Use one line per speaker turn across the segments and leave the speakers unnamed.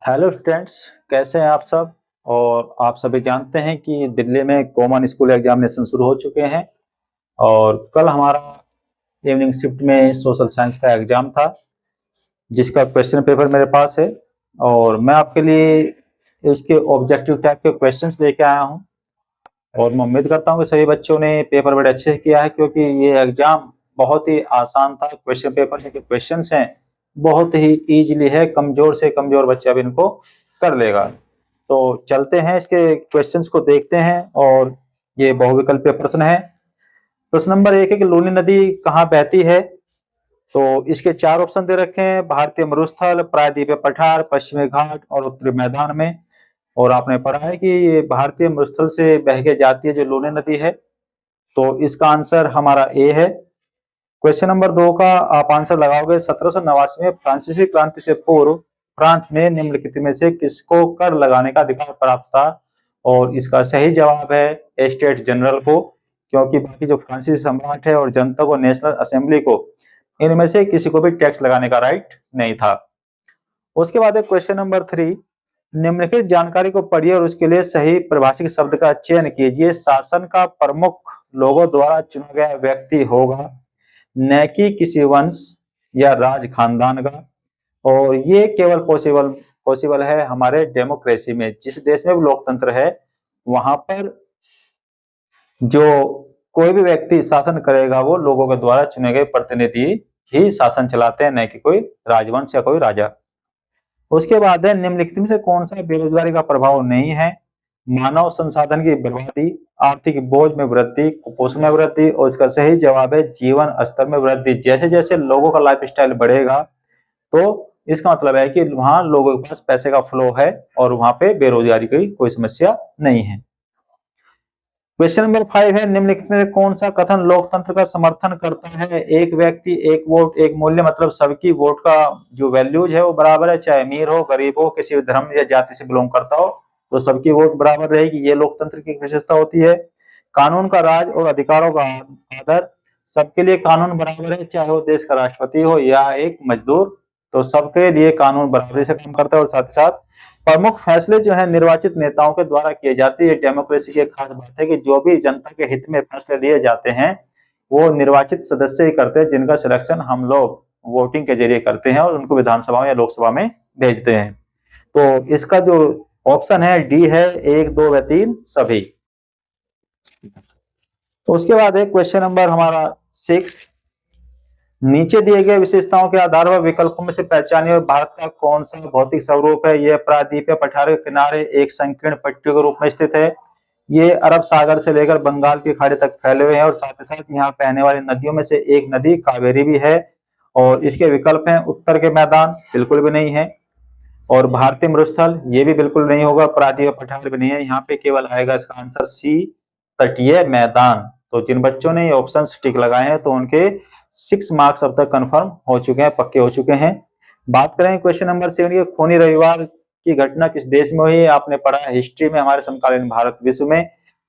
Hello students, कैसे हैं आप सब। और आप सभी जानते हैं कि दिल्ली में कॉमन स्कूल एग्जामिनेशन शुरू हो चुके हैं और कल हमारा इवनिंग शिफ्ट में सोशल साइंस का एग्जाम था, जिसका क्वेश्चन पेपर मेरे पास है। और मैं आपके लिए इसके ऑब्जेक्टिव टाइप के क्वेश्चंस लेके आया हूं और मैं उम्मीद करता हूं कि सभी बच्चों ने पेपर बड़े अच्छे से किया है, क्योंकि ये एग्जाम बहुत ही आसान था। क्वेश्चन पेपर के क्वेश्चंस हैं बहुत ही इजीली है, कमजोर से कमजोर बच्चा भी इनको कर लेगा। तो चलते हैं इसके क्वेश्चंस को देखते हैं। और ये बहुविकल्पीय प्रश्न है। प्रश्न नंबर 1 है कि लूनी नदी कहाँ बहती है। तो इसके 4 ऑप्शन दे रखे हैं: भारतीय मरुस्थल, प्रायद्वीपीय पठार, पश्चिमी घाट और उत्तरी मैदान में। और आपने पढ़ा है कि ये भारतीय मरुस्थल से बह के जाती है जो लूनी नदी है। तो इसका आंसर हमारा ए है। क्वेश्चन नंबर 2 का आप आंसर लगाओगे: 1789 में फ्रांसीसी क्रांति से पूर्व फ्रांस में निम्नलिखित में से किसको कर लगाने का अधिकार प्राप्त था। और इसका सही जवाब है एस्टेट जनरल को, क्योंकि बाकी जो फ्रांसीसी सम्राट है और जनता को, नेशनल असेंबली को, इनमें से किसी को भी टैक्स लगाने का राइट नहीं था। उसके बाद है क्वेश्चन नंबर 3: निम्नलिखित जानकारी को पढ़िए और उसके लिए सही परिभाषित शब्द का चयन कीजिए। शासन का प्रमुख लोगों द्वारा चुना गया व्यक्ति होगा, न कि किसी वंश या राज खानदान का। और ये केवल पॉसिबल है हमारे डेमोक्रेसी में। जिस देश में भी लोकतंत्र है वहां पर जो कोई भी व्यक्ति शासन करेगा वो लोगों के द्वारा चुने गए प्रतिनिधि ही शासन चलाते हैं, न कि कोई राजवंश या कोई राजा। उसके बाद है निम्नलिखित में से कौन सा बेरोजगारी का प्रभाव नहीं है। मानव संसाधन की बर्बादी, आर्थिक बोझ में वृद्धि, कुपोषण में वृद्धि। और इसका सही जवाब है जीवन स्तर में वृद्धि। जैसे जैसे लोगों का लाइफ स्टाइल बढ़ेगा तो इसका मतलब है कि वहां लोगों के पास पैसे का फ्लो है और वहां पे बेरोजगारी की कोई समस्या नहीं है। क्वेश्चन नंबर 5 है निम्नलिखित में कौन सा कथन लोकतंत्र का समर्थन करता है। एक व्यक्ति एक वोट एक मूल्य, मतलब सबकी वोट का जो वैल्यूज है वो बराबर है, चाहे अमीर हो गरीब हो, किसी भी धर्म या जाति से बिलोंग करता हो, तो सबकी वोट बराबर रहेगी। ये लोकतंत्र की विशेषता होती है। कानून का राज और अधिकारों का आदर, सबके लिए कानून बराबर है, चाहे वो देश का राष्ट्रपति हो या एक मजदूर, तो सबके लिए कानून बराबरी से काम करता है। और साथ ही साथ प्रमुख फैसले जो है निर्वाचित नेताओं के द्वारा किए जाते हैं। डेमोक्रेसी की एक खास बात है कि जो भी जनता के हित में फैसले लिए जाते हैं वो निर्वाचित सदस्य ही करते हैं, जिनका सिलेक्शन हम लोग वोटिंग के जरिए करते हैं और उनको विधानसभा में या लोकसभा में भेजते हैं। तो इसका जो ऑप्शन है डी है, 1, 2 व 3 सभी। तो उसके बाद है क्वेश्चन नंबर हमारा 6: नीचे दिए गए विशेषताओं के आधार पर विकल्पों में से पहचानिए भारत का कौन सा भौतिक स्वरूप है। यह प्रायद्वीपीय पठार के किनारे एक संकीर्ण पट्टियों के रूप में स्थित है। ये अरब सागर से लेकर बंगाल की खाड़ी तक फैले हुए हैं और साथ ही साथ यहाँ बहने वाली नदियों में से एक नदी कावेरी भी है। और इसके विकल्प हैं उत्तर के मैदान, बिल्कुल भी नहीं है। और भारतीय मरुस्थल, ये भी बिल्कुल नहीं होगा। प्रायद्वीपीय पठार भी नहीं है। यहाँ पे केवल आएगा इसका आंसर सी, तटीय मैदान। तो जिन बच्चों ने ये ऑप्शन टिक लगाए हैं तो उनके 6 मार्क्स अब तक कंफर्म हो चुके हैं, पक्के हो चुके हैं। बात करें क्वेश्चन नंबर 7 की, खूनी रविवार की घटना किस देश में हुई। आपने पढ़ा है हिस्ट्री में हमारे समकालीन भारत विश्व में,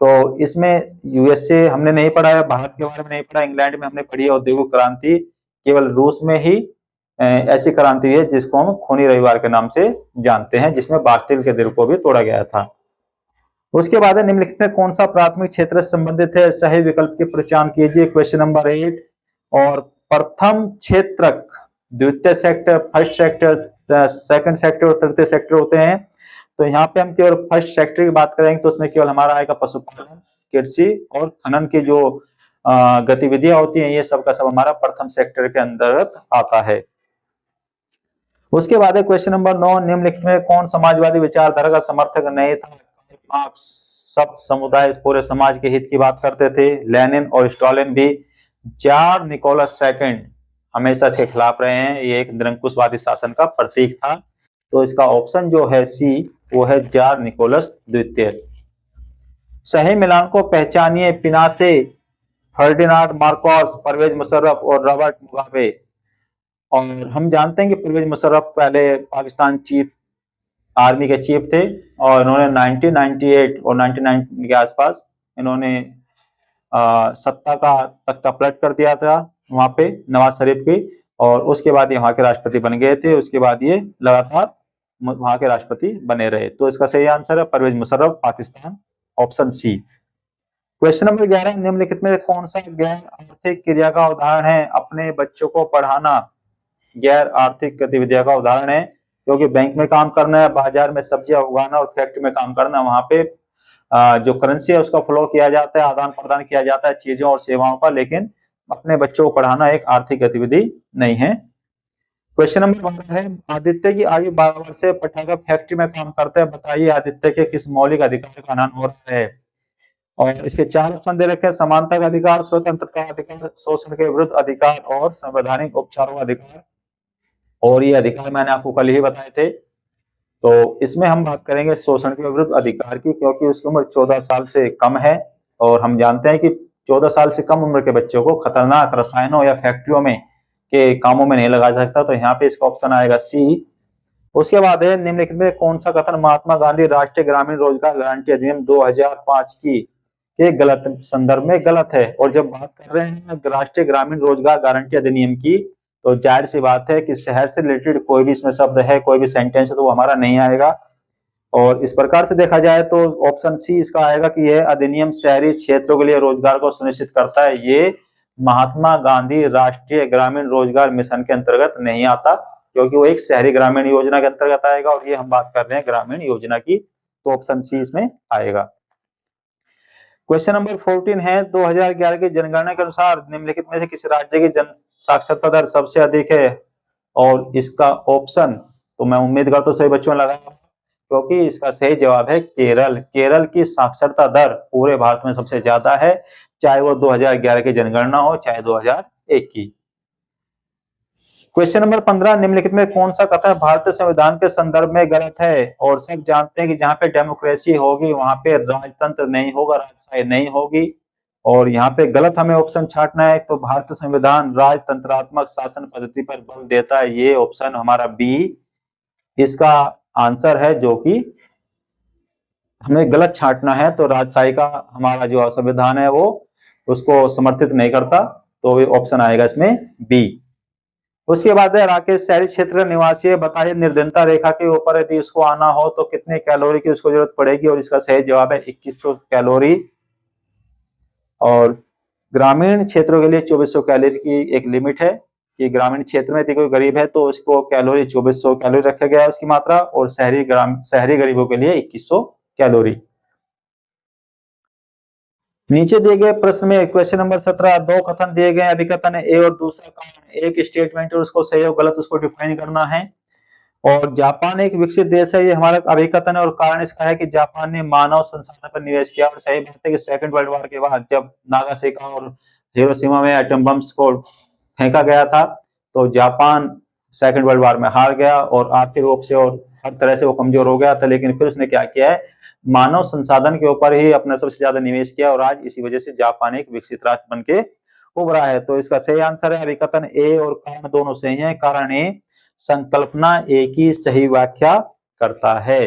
तो इसमें यूएसए हमने नहीं पढ़ा है, भारत के बारे में नहीं पढ़ा, इंग्लैंड में हमने पढ़ी है औद्योगिक क्रांति। केवल रूस में ही ऐसी क्रांति है जिसको हम खूनी रविवार के नाम से जानते हैं, जिसमें बास्टिल के दिल को भी तोड़ा गया था। उसके बाद निम्नलिखित में कौन सा प्राथमिक क्षेत्र से संबंधित है। सही विकल्प की पहचान कीजिए। क्वेश्चन नंबर 8: और प्रथम क्षेत्रक, द्वितीय sector, first sector, second sector और तृतीय सेक्टर होते हैं। तो यहाँ पे हम केवल फर्स्ट सेक्टर की बात करेंगे तो उसमें केवल हमारा आएगा पशुपालन, कृषि और खनन की जो गतिविधियां होती हैं, ये सब का सब हमारा प्रथम सेक्टर के अंतर्गत आता है। उसके बाद है क्वेश्चन नंबर 9: निम्नलिखित में कौन समाजवादी विचारधारा का समर्थक नहीं था। मार्क्स सब समुदाय पूरे समाज के हित की बात करते थे। लेनिन और स्टालिन भी। जार निकोलस सेकंड हमेशा इसके खिलाफ रहे हैं, ये एक निरंकुशवादी शासन का प्रतीक था। तो इसका ऑप्शन जो है सी, वो है जार निकोलस द्वितीय। सही मिलान को पहचानिए। पिनासे, फर्डिनांड मार्कोस, परवेज मुशर्रफ और रॉबर्ट मुगाबे। और हम जानते हैं कि परवेज मुशर्रफ पहले पाकिस्तान चीफ आर्मी के चीफ थे और इन्होंने 1998 और 1990 के आसपास इन्होंने सत्ता का तख्ता पलट कर दिया था वहां पे नवाज शरीफ की। और उसके बाद ये वहां के राष्ट्रपति बन गए थे। उसके बाद ये लगातार वहां के राष्ट्रपति बने रहे। तो इसका सही आंसर है Pervez Musharraf, Pakistan, option C. Question number 11, निम्नलिखित में कौन सा गैर आर्थिक क्रिया का उदाहरण है अपने बच्चों को पढ़ाना? गैर आर्थिक गतिविधियों का उदाहरण है, क्योंकि बैंक में काम करना है, बाजार में सब्जियां उगाना और फैक्ट्री में काम करना, वहां पे जो करेंसी है उसका फ्लो किया जाता है, आदान प्रदान किया जाता है चीजों और सेवाओं का, लेकिन अपने बच्चों को पढ़ाना एक आर्थिक गतिविधि नहीं है। क्वेश्चन नंबर 12 है, आदित्य की आयु 12 वर्ष से पटाखा फैक्ट्री में काम करते हैं, बताइए आदित्य के किस मौलिक अधिकार का हनन हो रहा है? और इसके 4 ऑप्शन दे रखे हैं, समानता का अधिकार, स्वतंत्रता का अधिकार, शोषण के विरुद्ध अधिकार और संवैधानिक उपचारों का अधिकार। और ये अधिकार मैंने आपको कल ही बताए थे। तो इसमें हम बात करेंगे शोषण के विरुद्ध अधिकार की, क्योंकि उसकी उम्र 14 साल से कम है और हम जानते हैं कि 14 साल से कम उम्र के बच्चों को खतरनाक रसायनों या फैक्ट्रियों में के कामों में नहीं लगा सकता। तो यहाँ पे इसका ऑप्शन आएगा सी। उसके बाद है, निम्नलिखित में कौन सा कथन महात्मा गांधी राष्ट्रीय ग्रामीण रोजगार गारंटी अधिनियम 2005 की के गलत संदर्भ में गलत है? और जब बात कर रहे हैं राष्ट्रीय ग्रामीण रोजगार गारंटी अधिनियम की, तो जाहिर सी बात है कि शहर से रिलेटेड कोई भी इसमें शब्द है, कोई भी सेंटेंस है, तो वो हमारा नहीं आएगा। और इस प्रकार से देखा जाए तो ऑप्शन सी इसका आएगा कि यह अधिनियम शहरी क्षेत्रों के लिए रोजगार को सुनिश्चित करता है। ये महात्मा गांधी राष्ट्रीय ग्रामीण रोजगार मिशन के अंतर्गत नहीं आता, क्योंकि वो एक शहरी ग्रामीण योजना के अंतर्गत आएगा और ये हम बात कर रहे हैं ग्रामीण योजना की। तो ऑप्शन सी इसमें आएगा। क्वेश्चन नंबर 14 है, 2011 की जनगणना के अनुसार निम्नलिखित में से किस राज्य की जन साक्षरता दर सबसे अधिक है? और इसका ऑप्शन तो मैं उम्मीद करता हूं सभी बच्चों ने लगाया, क्योंकि इसका सही जवाब है केरल। केरल की साक्षरता दर पूरे भारत में सबसे ज्यादा है, चाहे वो 2011 की जनगणना हो चाहे 2001 की। क्वेश्चन नंबर 15, निम्नलिखित में कौन सा कथन भारतीय संविधान के संदर्भ में गलत है? और सब जानते हैं कि जहां पे डेमोक्रेसी होगी वहां पे राजतंत्र नहीं होगा, राजशाही नहीं होगी। और यहाँ पे गलत हमें ऑप्शन छांटना है। तो भारतीय संविधान राजतंत्रात्मक शासन पद्धति पर बल देता है, ये ऑप्शन हमारा बी इसका आंसर है, जो कि हमें गलत छांटना है। तो राजशाही का हमारा जो संविधान है वो उसको समर्थित नहीं करता, तो ऑप्शन आएगा इसमें बी। उसके बाद है, राकेश शहरी क्षेत्र का निवासी है, बताइए निर्धनता रेखा के ऊपर यदि उसको आना हो तो कितने कैलोरी की उसको जरूरत पड़ेगी? और इसका सही जवाब है 2100 कैलोरी। और ग्रामीण क्षेत्रों के लिए 2400 कैलोरी की एक लिमिट है कि ग्रामीण क्षेत्र में यदि कोई गरीब है तो उसको कैलोरी 2400 कैलोरी रखा गया है उसकी मात्रा, और शहरी गरीबों के लिए 2100 कैलोरी। नीचे दिए गए प्रश्न में क्वेश्चन नंबर 17, दो कथन दिए गए, अभिकथन ए और दूसरा कारण, एक स्टेटमेंट और उसको सही और गलत उसको डिफाइन करना है। और जापान एक विकसित देश है, ये हमारा अभिकथन है, और कारण इसका है कि जापान ने मानव संसाधन पर निवेश किया। और सही बात है कि सेकंड वर्ल्ड वॉर के बाद जब नागासाकी और हिरोशिमा में एटम बम्स को फेंका गया था, तो जापान सेकंड वर्ल्ड वॉर में हार गया और आर्थिक रूप से और हर तरह से वो कमजोर हो गया था। लेकिन फिर उसने क्या किया है, मानव संसाधन के ऊपर ही अपना सबसे ज्यादा निवेश किया, और आज इसी वजह से जापान एक विकसित राष्ट्र बन के उभरा है। तो इसका सही आंसर है अभिकथन ए, और कारण दोनों सही है। कारण ए संकल्पना ए की सही व्याख्या करता है।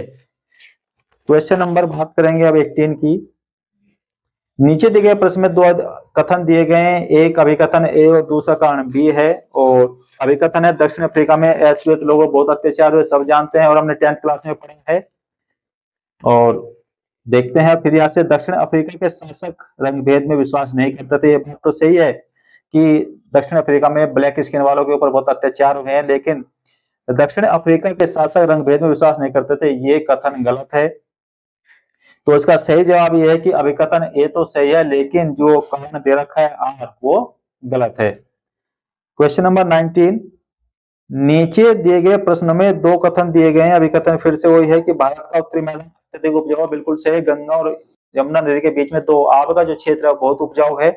क्वेश्चन नंबर बात करेंगे अब 18 की। नीचे दिए गए प्रश्न में दो कथन दिए गए हैं, एक अभिकथन ए और दूसरा कारण बी है। और अभिकथन है, दक्षिण अफ्रीका में अश्वेत लोगों बहुत अत्याचार हुए, सब जानते हैं और हमने 10th क्लास में पढ़ा है। और देखते हैं फिर यहाँ से, दक्षिण अफ्रीका के शासक रंग भेद में विश्वास नहीं करते थे। ये बात तो सही है कि दक्षिण अफ्रीका में ब्लैक स्किन वालों के ऊपर बहुत अत्याचार हुए हैं, लेकिन दक्षिण अफ्रीका के शासक रंग भेद में विश्वास नहीं करते थे, ये कथन गलत है। तो इसका सही जवाब ये है कि अभिकथन ए तो सही है, लेकिन जो कारण दे रखा है आर वो गलत है। क्वेश्चन नंबर 19, नीचे दिए गए प्रश्न में दो कथन दिए गए हैं, अभिकथन फिर से वही है कि भारत का उत्तरी मैदान अत्यधिक उपजाऊ, बिल्कुल सही। गंगा और यमुना नदी के बीच में तो आब का जो क्षेत्र है बहुत उपजाऊ है,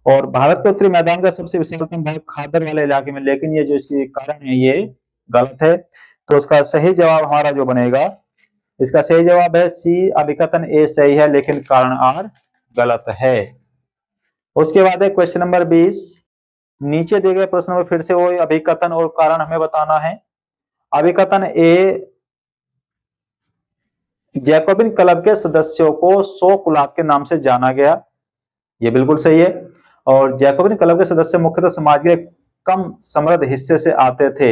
और भारत के उत्तरी मैदान का सबसे विशालतम भाग खादर वाले इलाके में, लेकिन ये जो इसकी कारण है ये गलत है। तो उसका सही जवाब हमारा जो बनेगा, इसका सही जवाब है सी, अभिकथन ए सही है लेकिन कारण आर गलत है। उसके बाद है क्वेश्चन नंबर 20, नीचे दिए गए प्रश्न में फिर से वो अभिकथन और कारण हमें बताना है। अभिकथन ए, जैकोबिन क्लब के सदस्यों को 100 कुलाब के नाम से जाना गया, ये बिल्कुल सही है। और जैकोबिन क्लब के सदस्य मुख्यतः समाज के कम समृद्ध हिस्से से आते थे,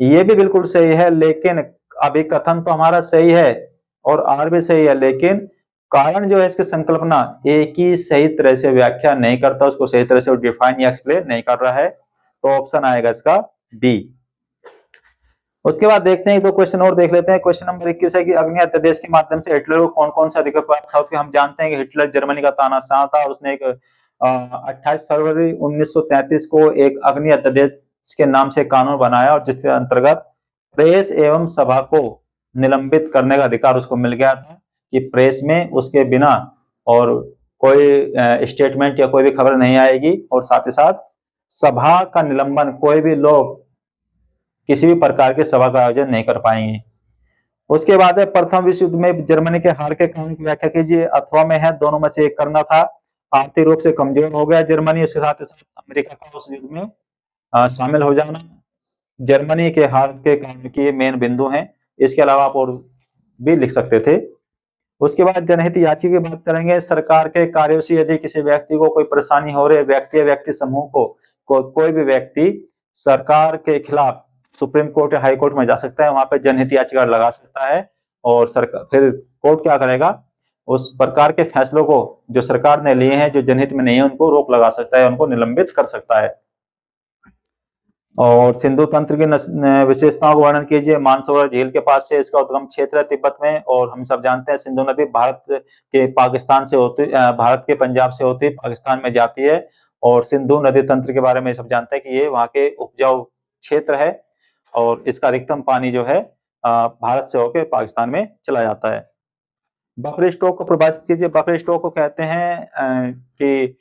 ये भी बिल्कुल सही है। लेकिन अभी कथन तो हमारा सही है और आर भी सही है, लेकिन कारण जो है इसकी संकल्पना एक ही सही तरह से व्याख्या नहीं करता, उसको सही तरह से डिफाइन या एक्सप्लेन नहीं कर रहा है। तो ऑप्शन आएगा इसका डी। उसके बाद देखते हैं, दो क्वेश्चन और देख लेते हैं। क्वेश्चन नंबर 21 है कि अग्नि अध्यादेश के माध्यम से हिटलर को कौन कौन सा अधिकार प्राप्त था। हम जानते हैं कि हिटलर जर्मनी का तानाशाह था, उसने एक 28 फरवरी 1933 को एक अग्नि अध्यादेश के नाम से कानून बनाया और जिसके अंतर्गत प्रेस एवं सभा को निलंबित करने का अधिकार उसको मिल गया था कि प्रेस में उसके बिना और कोई स्टेटमेंट या कोई भी खबर नहीं आएगी, और साथ ही साथ सभा का निलंबन, कोई भी लोग किसी भी प्रकार के सभा का आयोजन नहीं कर पाएंगे। उसके बाद है प्रथम विश्व युद्ध में जर्मनी के हार के कारण की व्याख्या कीजिए। अथवा में है दोनों में से एक करना था। आर्थिक रूप से कमजोर हो गया जर्मनी, उसके साथ ही साथ अमेरिका का उस युद्ध में शामिल हो जाना जर्मनी के हार के कारण की मेन बिंदु हैं। इसके अलावा आप और भी लिख सकते थे। उसके बाद जनहित याचिका की बात करेंगे। सरकार के कार्यों से यदि किसी व्यक्ति को कोई परेशानी हो रही है, व्यक्ति या व्यक्ति समूह को कोई भी व्यक्ति सरकार के खिलाफ सुप्रीम कोर्ट या हाई कोर्ट में जा सकता है, वहां पे जनहित याचिका लगा सकता है और सरकार फिर कोर्ट क्या करेगा, उस प्रकार के फैसलों को जो सरकार ने लिए हैं जो जनहित में नहीं है उनको रोक लगा सकता है, उनको निलंबित कर सकता है। और सिंधु तंत्र की विशेषताओं का वर्णन कीजिए। मानसरोवर झील के पास से इसका उद्गम क्षेत्र है तिब्बत में, और हम सब जानते हैं सिंधु नदी भारत के पाकिस्तान से होती, भारत के पंजाब से होती पाकिस्तान में जाती है। और सिंधु नदी तंत्र के बारे में सब जानते हैं कि ये वहाँ के उपजाऊ क्षेत्र है और इसका अधिकतम पानी जो है भारत से होकर पाकिस्तान में चला जाता है। बफर स्टॉक को परिभाषित कीजिए। बफर स्टॉक को कहते हैं कि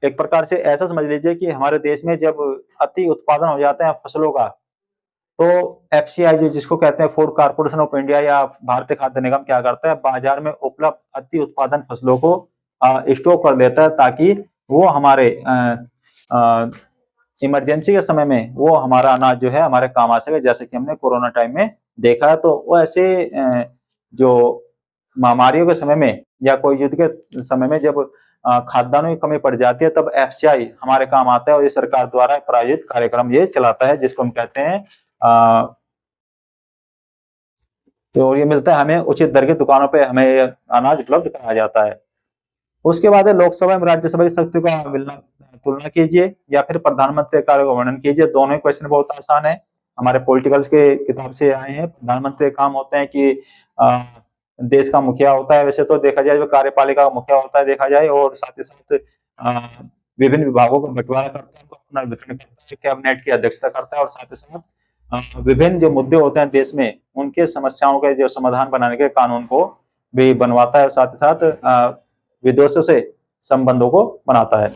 एक प्रकार से ऐसा समझ लीजिए कि हमारे देश में जब अति उत्पादन हो जाता है फसलों का, तो एफसीआई जिसको कहते हैं फूड कॉर्पोरेशन ऑफ इंडिया या भारतीय खाद्य निगम क्या करता है, बाजार में उपलब्ध अति उत्पादन फसलों को स्टॉक कर देता है ताकि वो हमारे इमरजेंसी के समय में वो हमारा अनाज जो है हमारे काम आ सके, जैसे कि हमने कोरोना टाइम में देखा है। तो वो ऐसे जो महामारियों के समय में या कोई युद्ध के समय में जब खाद्यान्नों की कमी पड़ जाती है, तब एफसीआई हमारे काम आता है और ये सरकार द्वारा प्रायोजित कार्यक्रम ये चलाता है, जिसको हम कहते हैं तो ये मिलता है हमें उचित दर की दुकानों पे हमें अनाज उपलब्ध कराया जाता है। उसके बाद है लोकसभा एवं राज्यसभा की शक्ति का तुलना कीजिए या फिर प्रधानमंत्री कार्य का वर्णन कीजिए। दोनों ही क्वेश्चन बहुत आसान है, हमारे पॉलिटिकल्स के किताब से आए हैं। प्रधानमंत्री का काम होते हैं कि देश का मुखिया होता है, वैसे तो देखा जाए जो कार्यपालिका का मुखिया होता है देखा जाए, और साथ ही साथ विभिन्न विभागों का बंटवारा करता है, अपना वितरण करता है, कैबिनेट की अध्यक्षता करता है, और साथ ही साथ विभिन्न जो मुद्दे होते हैं देश में उनके समस्याओं के जो समाधान बनाने के कानून को भी बनवाता है, और साथ ही साथ विदेशों से संबंधों को बनाता है।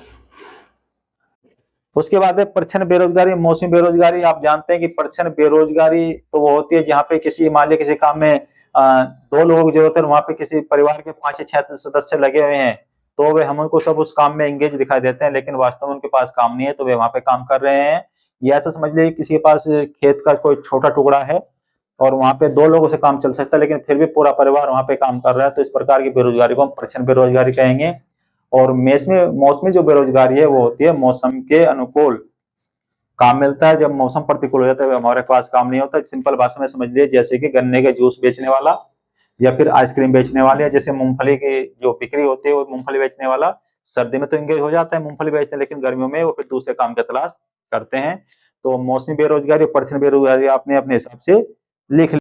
उसके बाद है प्रच्छन्न बेरोजगारी, मौसमी बेरोजगारी। आप जानते हैं कि प्रच्छन्न बेरोजगारी तो वो होती है जहाँ पे किसी मान लीजिए किसी काम में 2 लोगों की जरूरत है, वहां पे किसी परिवार के 5 या 6 सदस्य लगे हुए हैं, तो वे हम उनको सब उस काम में एंगेज दिखाई देते हैं, लेकिन वास्तव में उनके पास काम नहीं है तो वे वहां पे काम कर रहे हैं। या ऐसा समझ लीजिए किसी के पास खेत का कोई छोटा टुकड़ा है और वहां पे 2 लोगों से काम चल सकता है, लेकिन फिर भी पूरा परिवार वहां पे काम कर रहा है, तो इस प्रकार की बेरोजगारी को हम प्रच्छन्न बेरोजगारी कहेंगे। और मौसमी जो बेरोजगारी है वो होती है मौसम के अनुकूल काम मिलता है, जब मौसम प्रतिकूल हो जाता है हमारे पास काम नहीं होता। सिंपल भाषा में समझ लीजिए जैसे कि गन्ने के जूस बेचने वाला या फिर आइसक्रीम बेचने वाले, जैसे मूंगफली की जो बिक्री होती है वो मूंगफली बेचने वाला सर्दी में तो एंगेज हो जाता है मूंगफली बेचने, लेकिन गर्मियों में वो फिर दूसरे काम की तलाश करते हैं। तो मौसमी बेरोजगारी और प्रच्छन्न बेरोजगारी आपने अपने हिसाब से लिख